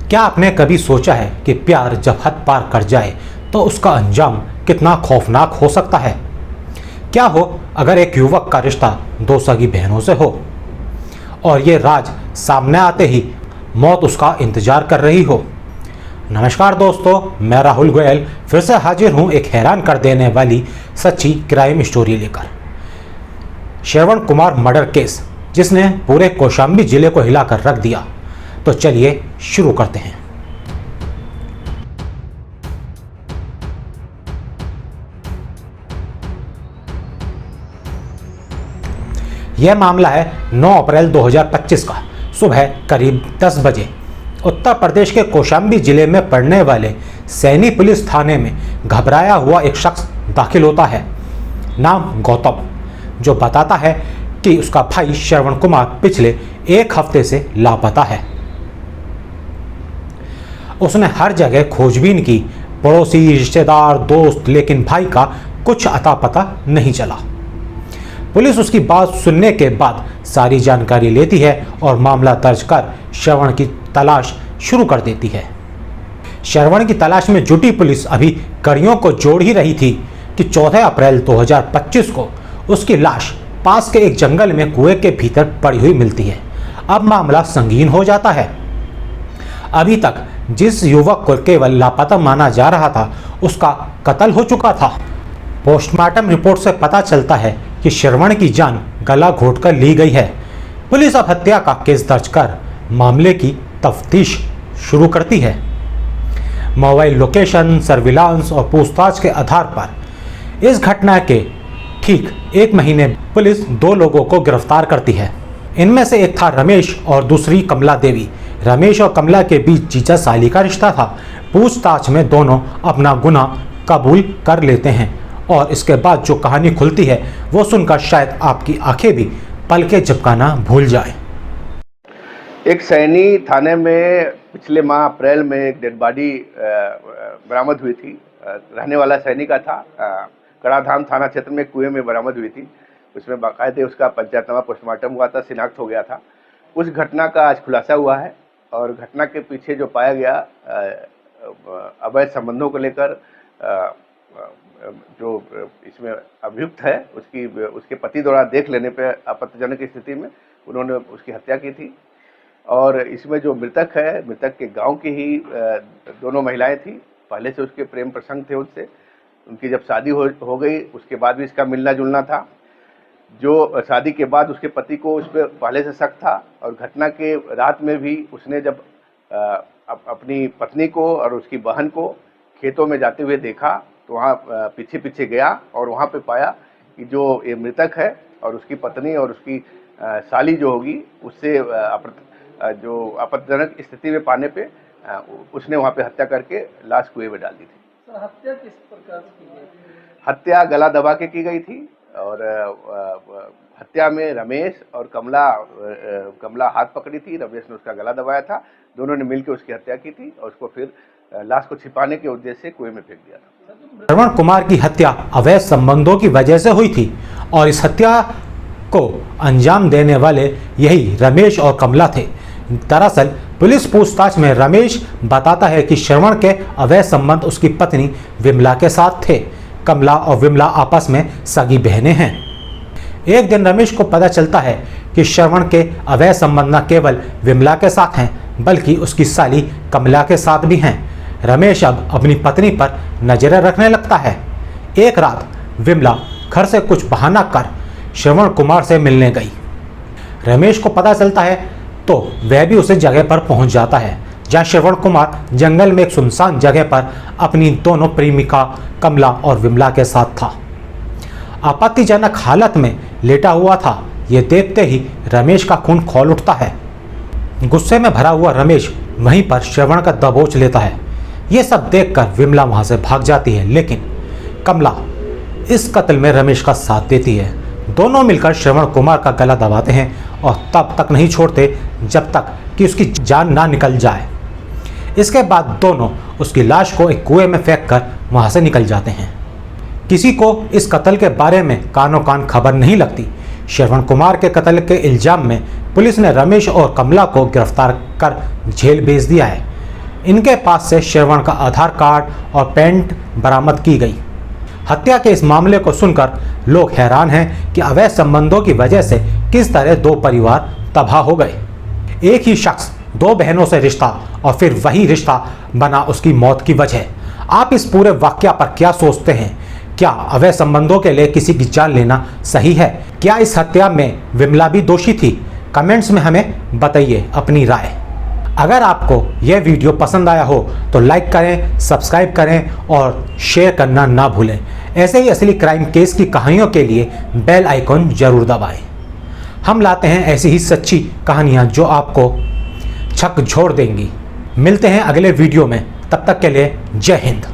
क्या आपने कभी सोचा है कि प्यार जब हद पार कर जाए तो उसका अंजाम कितना खौफनाक हो सकता है? क्या हो अगर एक युवक का रिश्ता दो सगी बहनों से हो और ये राज सामने आते ही मौत उसका इंतजार कर रही हो। नमस्कार दोस्तों, मैं राहुल गोयल फिर से हाजिर हूँ एक हैरान कर देने वाली सच्ची क्राइम स्टोरी लेकर। श्रवण कुमार मर्डर केस जिसने पूरे कौशाम्बी जिले को हिलाकर रख दिया। तो चलिए शुरू करते हैं। यह मामला है 9 अप्रैल 2025 का सुबह करीब 10 बजे उत्तर प्रदेश के कौशाम्बी जिले में पड़ने वाले सैनी पुलिस थाने में घबराया हुआ एक शख्स दाखिल होता है, नाम गौतम, जो बताता है कि उसका भाई श्रवण कुमार पिछले एक हफ्ते से लापता है। उसने हर जगह खोजबीन की, पड़ोसी, रिश्तेदार, दोस्त, लेकिन भाई का कुछ अता पता नहीं चला। पुलिस उसकी बात सुनने के बाद सारी जानकारी लेती है और मामला दर्ज कर श्रवण की तलाश शुरू कर देती है। श्रवण की तलाश में जुटी पुलिस अभी कड़ियों को जोड़ ही रही थी कि 14 अप्रैल 2025 को उसकी लाश पास के एक जंगल में कुएं के भीतर पड़ी हुई मिलती है। अब मामला संगीन हो जाता है। अभी तक जिस युवक को केवल लापता माना जा रहा था उसका कत्ल हो चुका था। पोस्टमार्टम रिपोर्ट से पता चलता है कि श्रवण की जान गला घोंटकर ली गई है। पुलिस अब हत्या का केस दर्ज कर मामले की तफ्तीश शुरू करती है। मोबाइल लोकेशन, सर्विलांस और पूछताछ के आधार पर इस घटना के ठीक 1 महीने पुलिस 2 लोगों को गिरफ्तार करती है। इनमें से एक था रमेश और दूसरी कमला देवी। रमेश और कमला के बीच जीजा साली का रिश्ता था। पूछताछ में दोनों अपना गुनाह कबूल कर लेते हैं और इसके बाद जो कहानी खुलती है वो सुनकर शायद आपकी आंखें भी पलके झपकाना भूल जाए। एक सैनी थाने में पिछले माह अप्रैल में एक डेड बॉडी बरामद हुई थी। रहने वाला सैनी का था। कड़ाधाम थाना क्षेत्र में कुएं में बरामद हुई थी। उसमें बाकायदे उसका पंचायतनामा पोस्टमार्टम हुआ था, शिनाख्त हो गया था। उस घटना का आज खुलासा हुआ है और घटना के पीछे जो पाया गया अवैध संबंधों को लेकर जो इसमें अभियुक्त है उसके पति द्वारा देख लेने पे आपत्तिजनक स्थिति में उन्होंने उसकी हत्या की थी। और इसमें जो मृतक है, मृतक के गांव की ही दोनों महिलाएं थी। पहले से उसके प्रेम प्रसंग थे उनसे। उनकी जब शादी हो गई उसके बाद भी इसका मिलना जुलना था। जो शादी के बाद उसके पति को उस पर पहले से शक था और घटना के रात में भी उसने जब अपनी पत्नी को और उसकी बहन को खेतों में जाते हुए देखा तो वहाँ पीछे पीछे गया और वहाँ पे पाया कि जो ये मृतक है और उसकी पत्नी और उसकी साली जो होगी उससे जो आपत्तिजनक स्थिति में पाने पे उसने वहाँ पे हत्या करके लाश कुएं में डाल दी थी। हत्या किस प्रकार की गई? हत्या गला दबा के की गई थी और हत्या में रमेश और कमला हाथ पकड़ी थी। रमेश ने उसका गला दबाया था। दोनों ने मिलकर उसकी हत्या की थी और उसको फिर लाश को छिपाने के उद्देश्य से कुएं में फेंक दिया था। श्रवण कुमार की हत्या अवैध संबंधों की वजह से हुई थी और इस हत्या को अंजाम देने वाले यही रमेश और कमला थे। दरअसल पुलिस पूछताछ में रमेश बताता है कि श्रवण के अवैध संबंध उसकी पत्नी विमला के साथ थे। कमला और विमला आपस में सगी बहनें हैं। एक दिन रमेश को पता चलता है कि श्रवण के अवैध संबंध न केवल विमला के साथ हैं बल्कि उसकी साली कमला के साथ भी हैं। रमेश अब अपनी पत्नी पर नजरें रखने लगता है। एक रात विमला घर से कुछ बहाना कर श्रवण कुमार से मिलने गई। रमेश को पता चलता है तो वह भी उस जगह पर पहुंच जाता है जहां श्रवण कुमार जंगल में एक सुनसान जगह पर अपनी दोनों प्रेमिका कमला और विमला के साथ था। आपत्तिजनक हालत में लेटा हुआ था। ये देखते ही रमेश का खून खौल उठता है। गुस्से में भरा हुआ रमेश वहीं पर श्रवण का दबोच लेता है। ये सब देखकर विमला वहां से भाग जाती है, लेकिन कमला इस कत्ल में रमेश का साथ देती है। दोनों मिलकर श्रवण कुमार का गला दबाते हैं और तब तक नहीं छोड़ते जब तक कि उसकी जान ना निकल जाए। इसके बाद दोनों उसकी लाश को एक कुएं में फेंककर वहां से निकल जाते हैं। किसी को इस कत्ल के बारे में कानों कान खबर नहीं लगती। श्रवण कुमार के कत्ल के इल्जाम में पुलिस ने रमेश और कमला को गिरफ्तार कर जेल भेज दिया है। इनके पास से श्रवण का आधार कार्ड और पैंट बरामद की गई। हत्या के इस मामले को सुनकर लोग हैरान हैं कि अवैध संबंधों की वजह से किस तरह दो परिवार तबाह हो गए। एक ही शख्स दो बहनों से रिश्ता और फिर वही रिश्ता बना उसकी मौत की वजह। आप इस पूरे वाकया पर क्या सोचते हैं? क्या अवैध संबंधों के लिए किसी की जान लेना सही है? क्या इस हत्या में विमला भी दोषी थी? कमेंट्स में हमें बताइए अपनी राय। अगर आपको यह वीडियो पसंद आया हो तो लाइक करें, सब्सक्राइब करें और शेयर करना ना भूलें। ऐसे ही असली क्राइम केस की कहानियों के लिए बेल आइकॉन जरूर दबाएं। हम लाते हैं ऐसी ही सच्ची कहानियां जो आपको झकझोर देंगी। मिलते हैं अगले वीडियो में, तब तक के लिए जय हिंद।